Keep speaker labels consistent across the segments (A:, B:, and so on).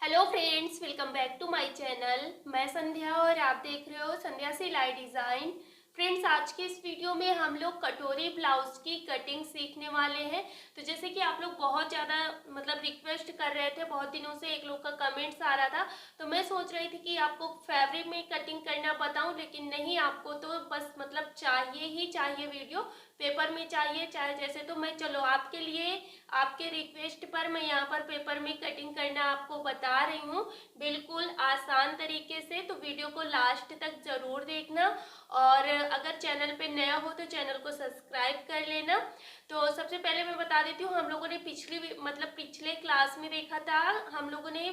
A: Hello friends, welcome back to my channel. मैं संध्या और आप देख रहे हो संध्या सिलाई डिज़ाइन। फ्रेंड्स, आज के इस वीडियो में हम लोग कटोरी ब्लाउज की कटिंग सीखने वाले हैं। तो जैसे कि आप लोग बहुत ज़्यादा रिक्वेस्ट कर रहे थे, बहुत दिनों से एक लोग का कमेंट्स आ रहा था, तो मैं सोच रही थी कि आपको फैब्रिक में कटिंग करना बताऊं, लेकिन नहीं, आपको तो बस चाहिए ही चाहिए वीडियो, पेपर में चाहिए चाहे जैसे। तो मैं चलो आपके लिए, आपके रिक्वेस्ट पर मैं यहाँ पर पेपर में कटिंग करना आपको बता रही हूँ, बिल्कुल आसान तरीके से। तो वीडियो को लास्ट तक जरूर देखना, और अगर चैनल पे नया हो तो चैनल को सब्सक्राइब कर लेना। तो सबसे पहले मैं बता देती हूँ, हम लोगों ने पिछले क्लास में देखा था, हम लोगों ने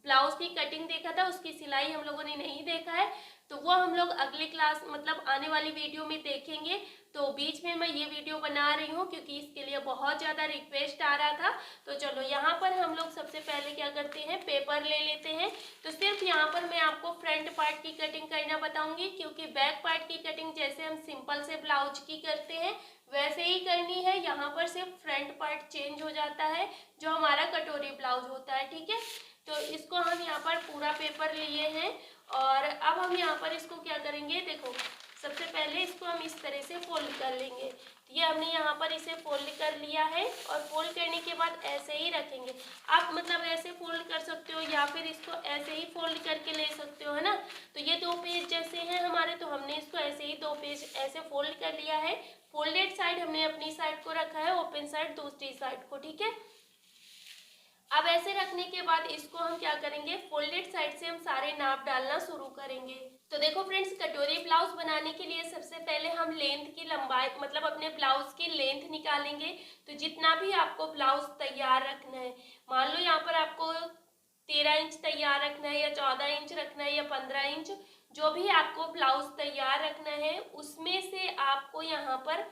A: ब्लाउज की कटिंग देखा था, उसकी सिलाई हम लोगों ने नहीं देखा है, तो वो हम लोग अगली क्लास आने वाली वीडियो में देखेंगे। तो बीच में मैं ये वीडियो बना रही हूँ क्योंकि इसके लिए बहुत ज़्यादा रिक्वेस्ट आ रहा था। तो चलो यहाँ पर हम लोग सबसे पहले क्या करते हैं, पेपर ले लेते हैं। तो सिर्फ यहाँ पर मैं आपको फ्रंट पार्ट की कटिंग करना बताऊंगी, क्योंकि बैक पार्ट की कटिंग जैसे हम सिंपल से ब्लाउज की करते हैं वैसे ही करनी है। यहाँ पर सिर्फ फ्रंट पार्ट चेंज हो जाता है, जो हमारा कटोरी ब्लाउज होता है, ठीक है। तो इसको हम यहाँ पर पूरा पेपर लिए हैं, और अब हम यहाँ पर इसको क्या करेंगे, देखो सबसे पहले इसको हम इस तरह से फोल्ड कर लेंगे। ये हमने यहाँ पर इसे फोल्ड कर लिया है, और फोल्ड करने के बाद ऐसे ही रखेंगे। आप ऐसे फोल्ड कर सकते हो, या फिर इसको ऐसे ही फोल्ड करके ले सकते हो, है ना। तो ये दो पेज जैसे हैं हमारे, तो हमने इसको ऐसे ही दो पेज ऐसे फोल्ड कर लिया है। फोल्डेड साइड हमने अपनी साइड को रखा है, ओपन साइड दूसरी साइड को, ठीक है। अब ऐसे रखने के बाद इसको हम क्या करेंगे, फोल्डेड साइड से हम सारे नाप डालना शुरू करेंगे। तो देखो फ्रेंड्स, कटोरी ब्लाउज बनाने के लिए सबसे पहले हम लेंथ की लंबाई अपने ब्लाउज की लेंथ निकालेंगे। तो जितना भी आपको ब्लाउज तैयार रखना है, मान लो यहाँ पर आपको 13 इंच तैयार रखना है, या 14 इंच रखना है, या 15 इंच, जो भी आपको ब्लाउज तैयार रखना है, उसमें से आपको यहाँ पर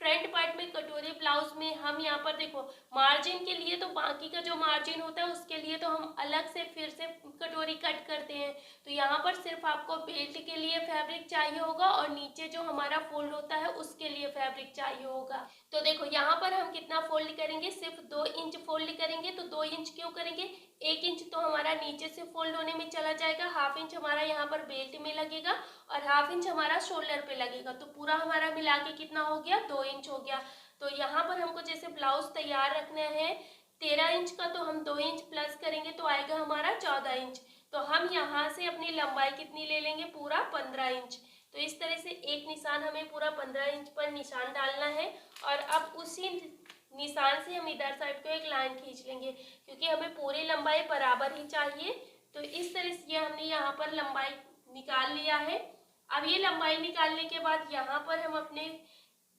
A: फ्रंट पार्ट में कटोरी ब्लाउज में हम यहाँ पर देखो, मार्जिन के लिए तो बाकी का जो मार्जिन होता है उसके लिए तो हम अलग से फिर से कटोरी कट करते हैं। तो यहाँ पर सिर्फ आपको बेल्ट के लिए फैब्रिक चाहिए होगा, और नीचे जो हमारा फोल्ड होता है उसके लिए फैब्रिक चाहिए होगा। तो देखो यहाँ पर हम कितना फोल्ड करेंगे, सिर्फ 2 इंच फोल्ड करेंगे। तो 2 इंच क्यों करेंगे, 1 इंच तो हमारा नीचे से फोल्ड होने में चला जाएगा, हाफ इंच हमारा यहाँ पर बेल्ट में लगेगा, और हाफ इंच हमारा शोल्डर पे लगेगा। तो पूरा हमारा मिला के कितना हो गया, 2 इंच हो गया। तो यहाँ पर हमको जैसे ब्लाउज तैयार रखना है 13 इंच का, तो हम 2 इंच प्लस करेंगे तो आएगा हमारा 14 इंच। तो हम यहाँ से अपनी लंबाई कितनी ले लेंगे, पूरा 15 इंच। तो इस तरह से एक निशान हमें पूरा 15 इंच पर निशान डालना है, और अब उसी निशान से हम इधर साइड को एक लाइन खींच लेंगे, क्योंकि हमें पूरी लंबाई बराबर ही चाहिए। तो इस तरह से ये हमने यहाँ पर लंबाई निकाल लिया है। अब ये लंबाई निकालने के बाद यहाँ पर हम अपने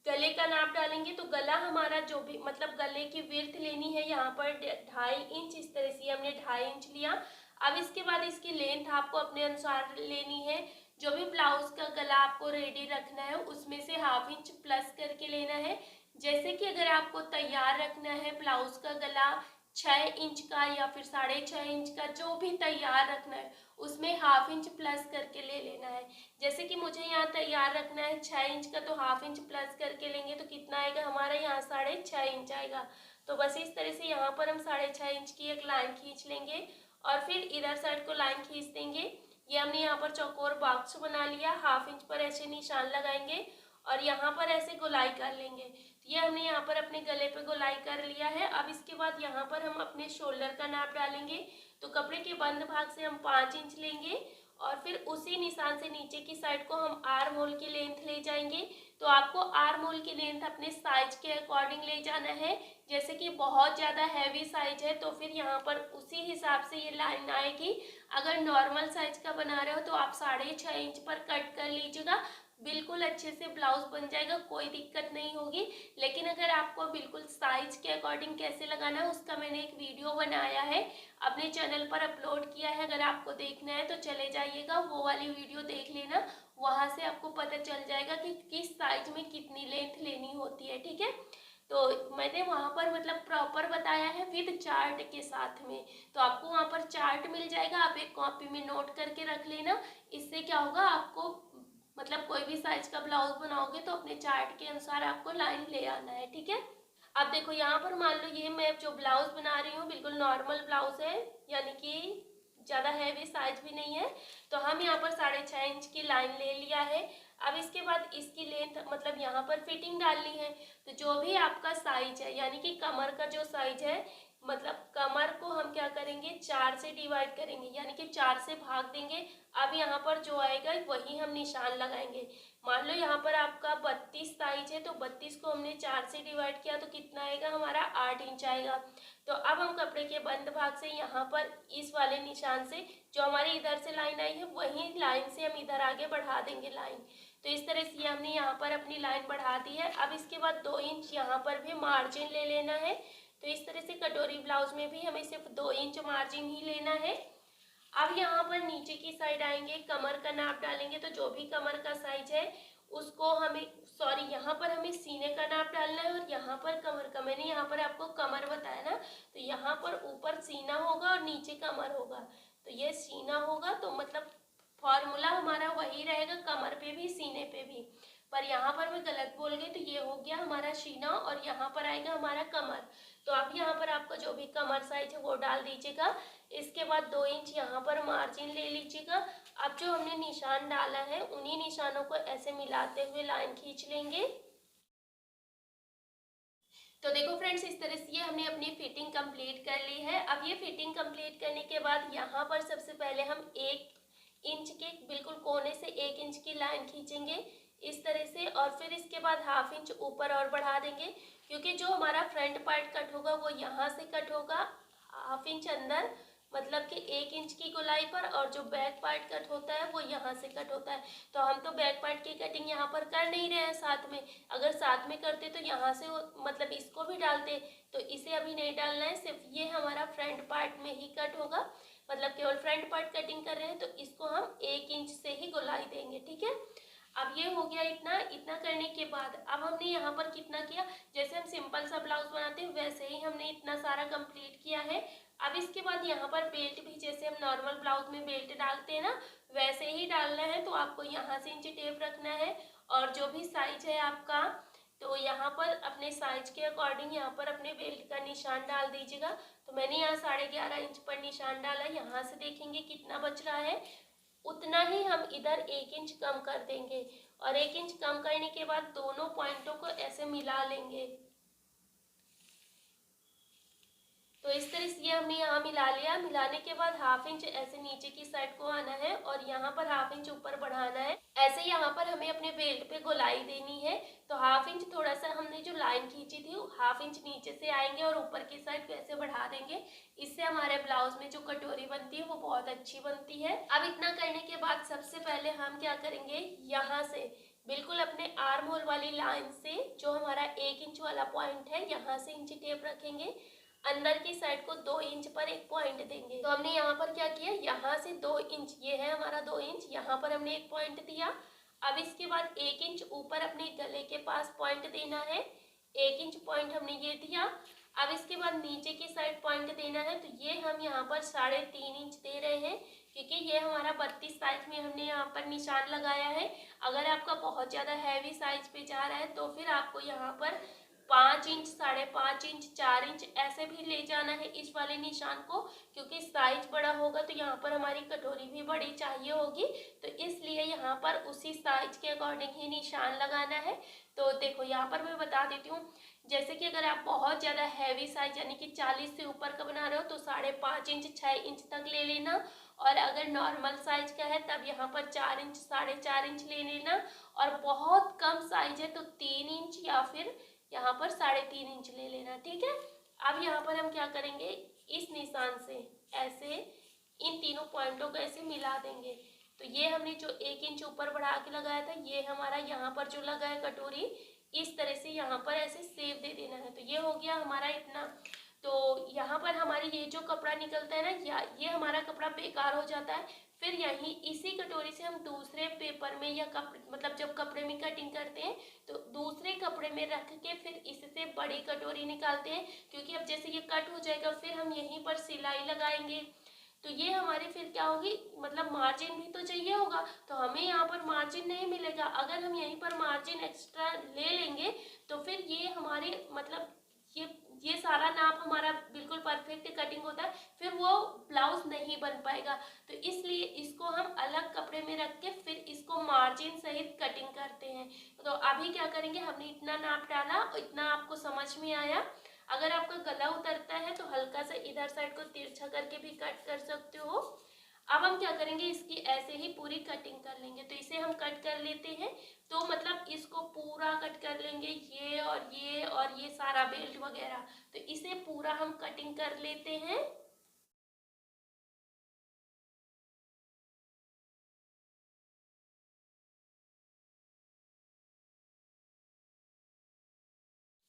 A: गले का नाप डालेंगे। तो गला हमारा जो भी गले की विड्थ लेनी है यहाँ पर 2.5 इंच, इस तरह से हमने 2.5 इंच लिया। अब इसके बाद इसकी लेंथ आपको अपने अनुसार लेनी है। जो भी ब्लाउज का गला आपको रेडी रखना है उसमें से हाफ इंच प्लस करके लेना है। जैसे कि अगर आपको तैयार रखना है ब्लाउज का गला 6 इंच का, या फिर 6.5 इंच का, जो भी तैयार रखना है उसमें हाफ इंच प्लस करके ले लेना है। जैसे कि मुझे यहाँ तैयार रखना है 6 इंच का, तो हाफ इंच प्लस करके लेंगे तो कितना आएगा हमारा, यहाँ 6.5 इंच आएगा। तो बस इस तरह से यहाँ पर हम 6.5 इंच की एक लाइन खींच लेंगे, और फिर इधर साइड को लाइन खींच देंगे। ये हमने यहाँ पर चौकोर बॉक्स बना लिया, हाफ इंच पर ऐसे निशान लगाएंगे, और यहाँ पर ऐसे गोलाई कर लेंगे। तो ये हमने यहाँ पर अपने गले पे गोलाई कर लिया है। अब इसके बाद यहाँ पर हम अपने शोल्डर का नाप डालेंगे। तो कपड़े के बंद भाग से हम 5 इंच लेंगे, और फिर उसी निशान से नीचे की साइड को हम आर्म होल की लेंथ ले जाएंगे। तो आपको आर्म होल की लेंथ अपने साइज के अकॉर्डिंग ले जाना है। जैसे कि बहुत ज़्यादा हैवी साइज है तो फिर यहाँ पर उसी हिसाब से ये लाइन आएगी। अगर नॉर्मल साइज का बना रहे हो तो आप 6.5 इंच पर कट कर लीजिएगा, बिल्कुल अच्छे से ब्लाउज बन जाएगा, कोई दिक्कत नहीं होगी। लेकिन अगर आपको बिल्कुल साइज के अकॉर्डिंग कैसे लगाना है उसका मैंने एक वीडियो बनाया है, अपने चैनल पर अपलोड किया है। अगर आपको देखना है तो चले जाइएगा, वो वाली वीडियो देख लेना, वहां से आपको पता चल जाएगा कि किस साइज में कितनी लेंथ लेनी होती है, ठीक है। तो मैंने वहां पर प्रॉपर बताया है विद चार्ट के साथ में। तो आपको वहां पर चार्ट मिल जाएगा, आप एक कॉपी में नोट करके रख लेना। इससे क्या होगा, आपको कोई भी साइज का ब्लाउज बनाओगे तो अपने चार्ट के अनुसार आपको लाइन ले आना है, ठीक है। अब देखो यहाँ पर मान लो ये मैं जो ब्लाउज बना रही हूँ बिल्कुल नॉर्मल ब्लाउज है, यानी कि ज़्यादा हैवी साइज भी नहीं है। तो हम यहाँ पर 6.5 इंच की लाइन ले लिया है। अब इसके बाद इसकी लेंथ मतलब यहाँ पर फिटिंग डालनी है। तो जो भी आपका साइज है यानी कि कमर का जो साइज है, मतलब कमर को हम क्या करेंगे 4 से डिवाइड करेंगे, यानी कि 4 से भाग देंगे। अब यहाँ पर जो आएगा वही हम निशान लगाएंगे। मान लो यहाँ पर आपका 32 साइज है, तो 32 को हमने 4 से डिवाइड किया तो कितना आएगा हमारा 8 इंच आएगा। तो अब हम कपड़े के बंद भाग से यहाँ पर इस वाले निशान से जो हमारी इधर से लाइन आई है वही लाइन से हम इधर आगे बढ़ा देंगे लाइन। तो इस तरह से हमने यहाँ पर अपनी लाइन बढ़ा दी है। अब इसके बाद 2 इंच यहाँ पर भी मार्जिन ले लेना है। तो इस तरह से कटोरी ब्लाउज में भी हमें सिर्फ 2 इंच मार्जिन ही लेना है। अब यहाँ पर नीचे की साइड आएंगे, कमर का नाप डालेंगे। तो जो भी कमर का साइज है उसको हमें यहाँ पर हमें सीने का नाप डालना है और यहाँ पर कमर का। मैंने यहाँ पर आपको कमर बताया ना, तो यहाँ पर ऊपर सीना होगा और नीचे कमर होगा। तो ये सीना होगा, तो मतलब फॉर्मूला हमारा वही रहेगा, कमर पे भी सीने पे भी। पर यहाँ पर मैं गलत बोल गई, तो ये हो गया हमारा सीना और यहाँ पर आएगा हमारा कमर। तो अब यहाँ पर आपका जो भी कमर साइज है वो डाल दीजिएगा। इसके बाद 2 इंच यहाँ पर मार्जिन ले लीजिएगा। अब जो हमने निशान डाला है उन्हीं निशानों को ऐसे मिलाते हुए लाइन खींच लेंगे। तो देखो फ्रेंड्स, इस तरह से ये हमने अपनी फिटिंग कंप्लीट कर ली है। अब ये फिटिंग कंप्लीट करने के बाद यहाँ पर सबसे पहले हम 1 इंच के बिल्कुल कोने से 1 इंच की लाइन खींचेंगे इस तरह से, और फिर इसके बाद हाफ इंच ऊपर और बढ़ा देंगे, क्योंकि जो हमारा फ्रंट पार्ट कट होगा वो यहाँ से कट होगा हाफ इंच अंदर, मतलब कि 1 इंच की गोलाई पर, और जो बैक पार्ट कट होता है वो यहाँ से कट होता है। तो हम तो बैक पार्ट की कटिंग यहाँ पर कर नहीं रहे हैं साथ में। अगर साथ में करते तो यहाँ से मतलब इसको भी डालते, तो इसे अभी नहीं डालना है, सिर्फ ये हमारा फ्रंट पार्ट में ही कट होगा, मतलब केवल फ्रंट पार्ट कटिंग कर रहे हैं। तो इसको हम 1 इंच से ही गोलाई देंगे, ठीक है। अब ये हो गया इतना करने के बाद अब हमने यहाँ पर कितना किया, जैसे हम सिंपल सा ब्लाउज बनाते हैं वैसे ही हमने इतना सारा कंप्लीट किया है। अब इसके बाद यहाँ पर बेल्ट भी जैसे हम नॉर्मल ब्लाउज में बेल्ट डालते हैं ना, वैसे ही डालना है। तो आपको यहाँ से इंची टेप रखना है, और जो भी साइज है आपका, तो यहाँ पर अपने साइज के अकॉर्डिंग यहाँ पर अपने बेल्ट का निशान डाल दीजिएगा। तो मैंने यहाँ 11.5 इंच पर निशान डाला। यहाँ से देखेंगे कितना बच रहा है, उतना ही हम इधर 1 इंच कम कर देंगे, और 1 इंच कम करने के बाद दोनों पॉइंटों को ऐसे मिला लेंगे। तो इस तरह से ये हमने यहाँ मिला लिया। मिलाने के बाद हाफ इंच ऐसे नीचे की साइड को आना है और यहाँ पर हाफ इंच ऊपर बढ़ाना है। ऐसे यहाँ पर हमें अपने बेल्ट पे गोलाई देनी है। तो हाफ इंच थोड़ा सा हमने जो लाइन खींची थी हाफ इंच नीचे से आएंगे और ऊपर की साइड वैसे बढ़ा देंगे। इससे हमारे ब्लाउज में जो कटोरी बनती है वो बहुत अच्छी बनती है। अब इतना करने के बाद सबसे पहले हम क्या करेंगे, यहाँ से बिल्कुल अपने आर्म होल वाली लाइन से जो हमारा 1 इंच वाला पॉइंट है, यहाँ से इंची टेप रखेंगे, अंदर की साइड को 2 इंच पर एक पॉइंट देंगे। तो हमने यहाँ पर क्या किया, यहाँ से 2 इंच, ये है हमारा 2 इंच, यहाँ पर हमने एक पॉइंट दिया। अब इसके बाद 1 इंच ऊपर अपने गले के पास पॉइंट देना है, 1 इंच पॉइंट हमने ये दिया। अब इसके बाद नीचे की साइड पॉइंट देना है, तो ये हम यहाँ पर 3.5 इंच दे रहे हैं, क्योंकि ये हमारा 32 साइज में हमने यहाँ पर निशान लगाया है। अगर आपका बहुत ज़्यादा हैवी साइज पे जा रहा है तो फिर आपको यहाँ पर 5 इंच, 5.5 इंच, 4 इंच ऐसे भी ले जाना है इस वाले निशान को, क्योंकि साइज बड़ा होगा तो यहाँ पर हमारी कटोरी भी बड़ी चाहिए होगी। तो इसलिए यहाँ पर उसी साइज के अकॉर्डिंग ही निशान लगाना है। तो देखो यहाँ पर मैं बता देती हूँ, जैसे कि अगर आप बहुत ज़्यादा हैवी साइज यानी कि 40 से ऊपर का बना रहे हो तो 5.5 इंच, 6 इंच तक ले लेना। और अगर नॉर्मल साइज का है तब यहाँ पर 4 इंच, 4.5 इंच ले लेना। और बहुत कम साइज है तो 3 इंच या फिर यहाँ पर 3.5 इंच ले लेना, ठीक है। अब यहाँ पर हम क्या करेंगे, इस निशान से ऐसे इन तीनों पॉइंटों को ऐसे मिला देंगे। तो ये हमने जो 1 इंच ऊपर बढ़ा के लगाया था, ये हमारा यहाँ पर जो लगा है कटोरी, इस तरह से यहाँ पर ऐसे सेव दे देना है। तो ये हो गया हमारा इतना। तो यहाँ पर हमारी ये जो कपड़ा निकलता है ना, ये हमारा कपड़ा बेकार हो जाता है। फिर यहीं इसी कटोरी से हम दूसरे पेपर में या मतलब जब कपड़े में कटिंग करते हैं तो दूसरे कपड़े में रख के फिर इससे बड़ी कटोरी निकालते हैं, क्योंकि अब जैसे ये कट हो जाएगा फिर हम यहीं पर सिलाई लगाएंगे। तो ये हमारी फिर क्या होगी, मतलब मार्जिन भी तो चाहिए होगा, तो हमें यहाँ पर मार्जिन नहीं मिलेगा। अगर हम यहीं पर मार्जिन एक्स्ट्रा ले लेंगे तो फिर ये हमारे मतलब ये सारा नाप हमारा बिल्कुल परफेक्ट कटिंग होता है, फिर वो ब्लाउज नहीं बन पाएगा। तो इसलिए इसको हम अलग कपड़े में रख के फिर इसको मार्जिन सहित कटिंग करते हैं। तो अभी क्या करेंगे, हमने इतना नाप डाला, इतना आपको समझ में आया। अगर आपका गला उतरता है तो हल्का सा इधर साइड को तिरछा करके भी कट कर सकते हो। अब हम क्या करेंगे, इसकी ऐसे ही पूरी कटिंग कर लेंगे। तो इसे हम कट कर लेते हैं। तो मतलब इसको पूरा कट कर लेंगे, ये सारा बेल्ट वगैरह। तो इसे पूरा हम कटिंग कर लेते हैं।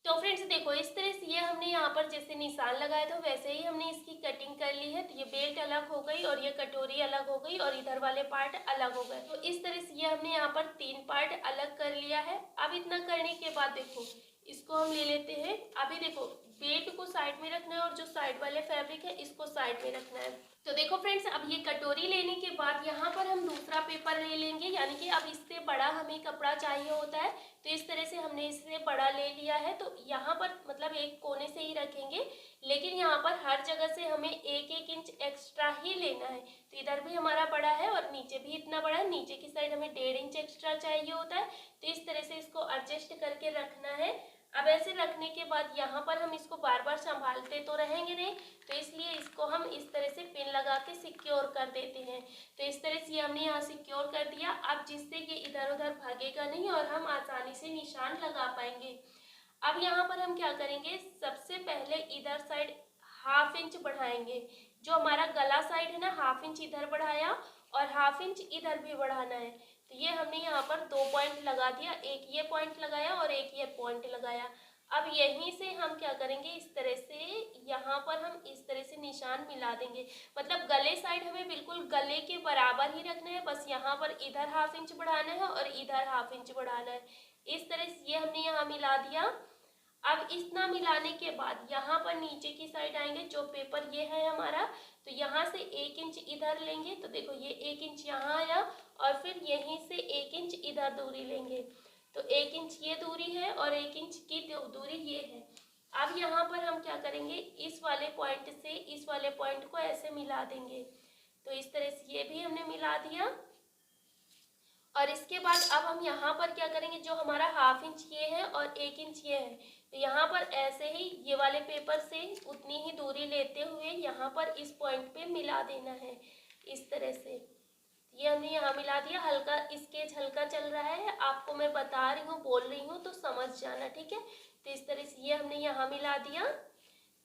A: तो फ्रेंड्स देखो, इस तरह से ये हमने यहाँ पर जैसे निशान लगाया था वैसे ही हमने इसकी कटिंग कर ली है। तो ये बेल्ट अलग हो गई और ये कटोरी अलग हो गई और इधर वाले पार्ट अलग हो गए। तो इस तरह से ये हमने यहाँ पर 3 पार्ट अलग कर लिया है। अब इतना करने के बाद देखो, इसको हम ले लेते हैं। अभी देखो, बेल्ट को साइड में रखना है और जो साइड वाले फैब्रिक है इसको साइड में रखना है। तो देखो फ्रेंड्स, अब ये कटोरी लेने के बाद यहाँ पर हम दूसरा पेपर ले लेंगे, यानी कि अब इससे बड़ा हमें कपड़ा चाहिए होता है। तो इस तरह से हमने इससे बड़ा ले लिया है। तो यहाँ पर मतलब एक कोने से ही रखेंगे, लेकिन यहाँ पर हर जगह से हमें 1-1 इंच एक्स्ट्रा ही लेना है। तो इधर भी हमारा बड़ा है और नीचे भी इतना बड़ा है, नीचे की साइड हमें 1.5 इंच एक्स्ट्रा चाहिए होता है। तो इस तरह से इसको एडजस्ट करके रखना है। अब ऐसे रखने के बाद यहाँ पर हम इसको बार बार संभालते तो रहेंगे नहीं, तो इसलिए इसको हम इस तरह से पिन लगा के सिक्योर कर देते हैं। तो इस तरह से हमने यहाँ सिक्योर कर दिया। अब जिससे कि इधर उधर भागेगा नहीं और हम आसानी से निशान लगा पाएंगे। अब यहाँ पर हम क्या करेंगे, सबसे पहले इधर साइड 1/2 इंच बढ़ाएंगे। जो हमारा गला साइड है ना, 1/2 इंच इधर बढ़ाया और 1/2 इंच इधर भी बढ़ाना है। तो ये हमने यहाँ पर 2 पॉइंट लगा दिया, एक ये पॉइंट लगाया और एक ये पॉइंट लगाया। अब यहीं से हम क्या करेंगे, इस तरह से यहाँ पर हम इस तरह से निशान मिला देंगे। मतलब गले साइड हमें बिल्कुल गले के बराबर ही रखना है, बस यहाँ पर इधर 1/2 इंच बढ़ाना है और इधर 1/2 इंच बढ़ाना है। इस तरह से ये हमने यहाँ मिला दिया। अब इतना मिलाने के बाद यहाँ पर नीचे की साइड आएंगे, जो पेपर ये है हमारा, तो यहाँ से 1 इंच इधर लेंगे। तो देखो, ये 1 इंच यहाँ आया और फिर यहीं से 1 इंच इधर दूरी लेंगे। तो 1 इंच ये दूरी है और 1 इंच की दूरी ये है। अब यहाँ पर हम क्या करेंगे, इस वाले पॉइंट से इस वाले पॉइंट को ऐसे मिला देंगे। तो इस तरह से ये भी हमने मिला दिया। और इसके बाद अब हम यहाँ पर क्या करेंगे, जो हमारा 1/2 इंच ये है और 1 इंच ये है, तो यहाँ पर ऐसे ही ये वाले पेपर से उतनी ही दूरी लेते हुए यहाँ पर इस पॉइंट पे मिला देना है, इस तरह से। ये हमने यहाँ मिला दिया। हल्का स्केच हल्का चल रहा है, आपको मैं बता रही हूँ, बोल रही हूँ, तो समझ जाना, ठीक है। तो इस तरह से ये हमने यहाँ मिला दिया।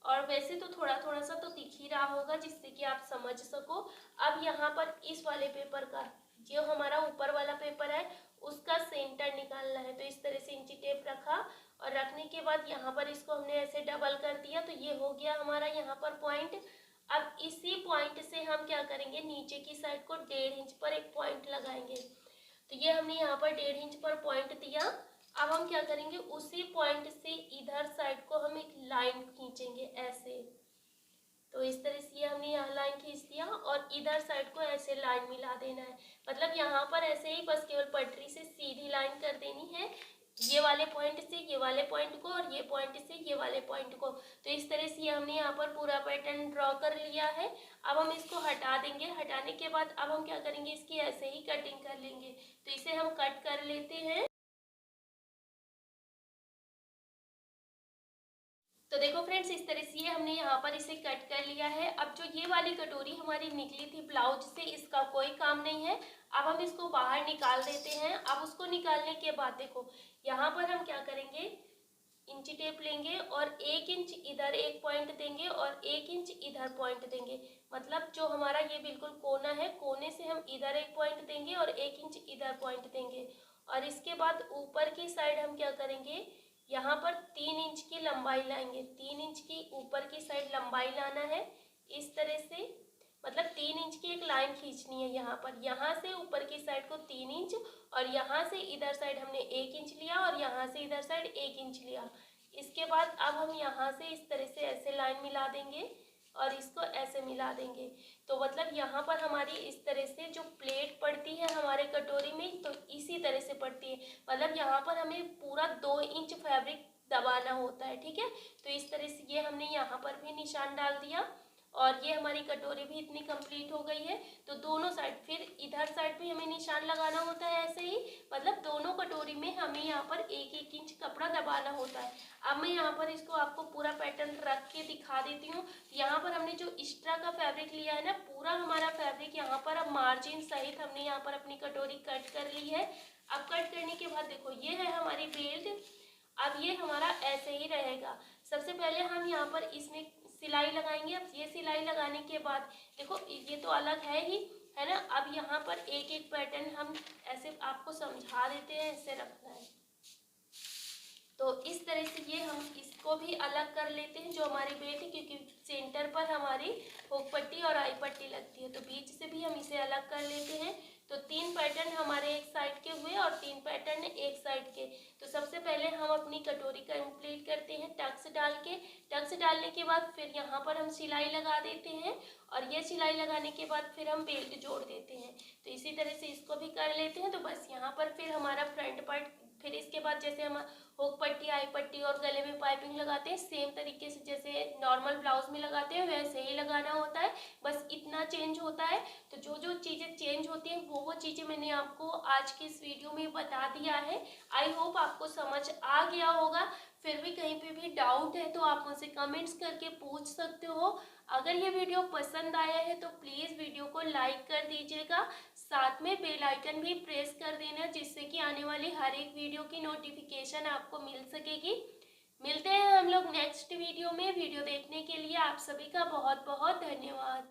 A: और वैसे तो थोड़ा थोड़ा सा तो दिख ही रहा होगा, जिससे कि आप समझ सको। अब यहाँ पर इस वाले पेपर का, जो हमारा ऊपर वाला पेपर है, उसका सेंटर निकालना है। तो इस तरह से इंची टेप रखा और रखने के बाद यहाँ पर इसको हमने ऐसे डबल कर दिया। तो ये हो गया हमारा यहाँ पर पॉइंट। अब इसी पॉइंट से हम क्या करेंगे, नीचे की साइड को 1.5 इंच पर एक पॉइंट लगाएंगे। तो ये हमने यहाँ पर 1.5 इंच पर पॉइंट दिया। अब हम क्या करेंगे, उसी पॉइंट से इधर साइड को हम एक लाइन खींचेंगे ऐसे। तो इस तरह से ये हमने यहाँ लाइन खींच दिया और इधर साइड को ऐसे लाइन मिला देना है। मतलब यहाँ पर ऐसे ही बस केवल पटरी से सीधी लाइन कर देनी है, ये वाले पॉइंट से ये वाले पॉइंट को और ये पॉइंट से ये वाले पॉइंट को। तो इस तरह से हमने यहाँ पर पूरा पैटर्न ड्रॉ कर लिया है। अब हम इसको हटा देंगे। हटाने के बाद अब हम क्या करेंगे, इसकी ऐसे ही कटिंग कर लेंगे। तो इसे हम कट कर लेते हैं। तो देखो फ्रेंड्स, इस तरह से ये हमने यहाँ पर इसे कट कर लिया है। अब जो ये वाली कटोरी हमारी निकली थी ब्लाउज से, इसका कोई काम नहीं है। अब हम इसको बाहर निकाल देते हैं। अब उसको निकालने के बाद देखो, यहाँ पर हम क्या करेंगे, इंची टेप लेंगे और 1 इंच इधर एक पॉइंट देंगे और 1 इंच इधर पॉइंट देंगे। मतलब जो हमारा ये बिल्कुल कोना है, कोने से हम इधर एक पॉइंट देंगे और 1 इंच इधर पॉइंट देंगे। और इसके बाद ऊपर की साइड हम क्या करेंगे, यहाँ पर 3 इंच की लंबाई लाएंगे। 3 इंच की ऊपर की साइड लंबाई लाना है, इस तरह से। मतलब 3 इंच की एक लाइन खींचनी है यहाँ पर, यहाँ से ऊपर की साइड को 3 इंच और यहाँ से इधर साइड हमने 1 इंच लिया और यहाँ से इधर साइड 1 इंच लिया। इसके बाद अब हम यहाँ से इस तरह से ऐसे लाइन मिला देंगे और इसको ऐसे मिला देंगे। तो मतलब यहाँ पर हमारी इस तरह से जो प्लेट पड़ती है हमारे कटोरी में, तो इसी तरह से पड़ती है। मतलब यहाँ पर हमें पूरा 2 इंच फैब्रिक दबाना होता है, ठीक है। तो इस तरह से ये हमने यहाँ पर भी निशान डाल दिया और ये हमारी कटोरी भी इतनी कंप्लीट हो गई है। तो दोनों साइड फिर इधर साइड भी हमें निशान लगाना होता है ऐसे ही, मतलब दोनों कटोरी में हमें यहाँ पर 1-1 इंच कपड़ा दबाना होता है। अब मैं यहाँ पर इसको आपको पूरा पैटर्न रख के दिखा देती हूँ। यहाँ पर हमने जो एक्स्ट्रा का फैब्रिक लिया है ना, पूरा हमारा फैब्रिक यहाँ पर अब मार्जिन सहित हमने यहाँ पर अपनी कटोरी कट कर ली है। अब कट करने के बाद देखो ये है हमारी बेल्ट। अब ये हमारा ऐसे ही रहेगा। सबसे पहले हम यहाँ पर इसमें सिलाई लगाएंगे। अब ये सिलाई लगाने के बाद देखो ये तो अलग है ही, है ना। अब यहाँ पर एक एक पैटर्न हम ऐसे आपको समझा देते हैं, ऐसे रखना है। तो इस तरह से ये हम इसको भी अलग कर लेते हैं जो हमारी बेल्ट है, क्योंकि सेंटर पर हमारी हुक पट्टी और आई पट्टी लगती है, तो बीच से भी हम इसे अलग कर लेते हैं। तो 3 पैटर्न हमारे एक साइड के हुए और 3 पैटर्न एक साइड के। तो सबसे पहले हम अपनी कटोरी कंप्लीट करते हैं टक्स डाल के। टक्स डालने के बाद फिर यहाँ पर हम सिलाई लगा देते हैं और ये सिलाई लगाने के बाद फिर हम बेल्ट जोड़ देते हैं। तो इसी तरह से इसको भी कर लेते हैं। तो बस यहाँ पर फिर हमारा फ्रंट पार्ट, फिर इसके बाद जैसे हम हुक पट्टी, आई पट्टी और गले में पाइपिंग लगाते हैं, सेम तरीके से जैसे नॉर्मल ब्लाउज में लगाते हैं वैसे ही लगाना होता है। बस इतना चेंज होता है। तो जो जो चीज़ें चेंज होती हैं वो चीज़ें मैंने आपको आज के इस वीडियो में बता दिया है। आई होप आपको समझ आ गया होगा। फिर भी कहीं पे भी डाउट है तो आप मुझसे कमेंट्स करके पूछ सकते हो। अगर ये वीडियो पसंद आया है तो प्लीज़ वीडियो को लाइक कर दीजिएगा, साथ में बेल आइकन भी प्रेस कर देना, जिससे कि आने वाली हर एक वीडियो की नोटिफिकेशन आपको मिल सकेगी। मिलते हैं हम लोग नेक्स्ट वीडियो में। वीडियो देखने के लिए आप सभी का बहुत बहुत धन्यवाद।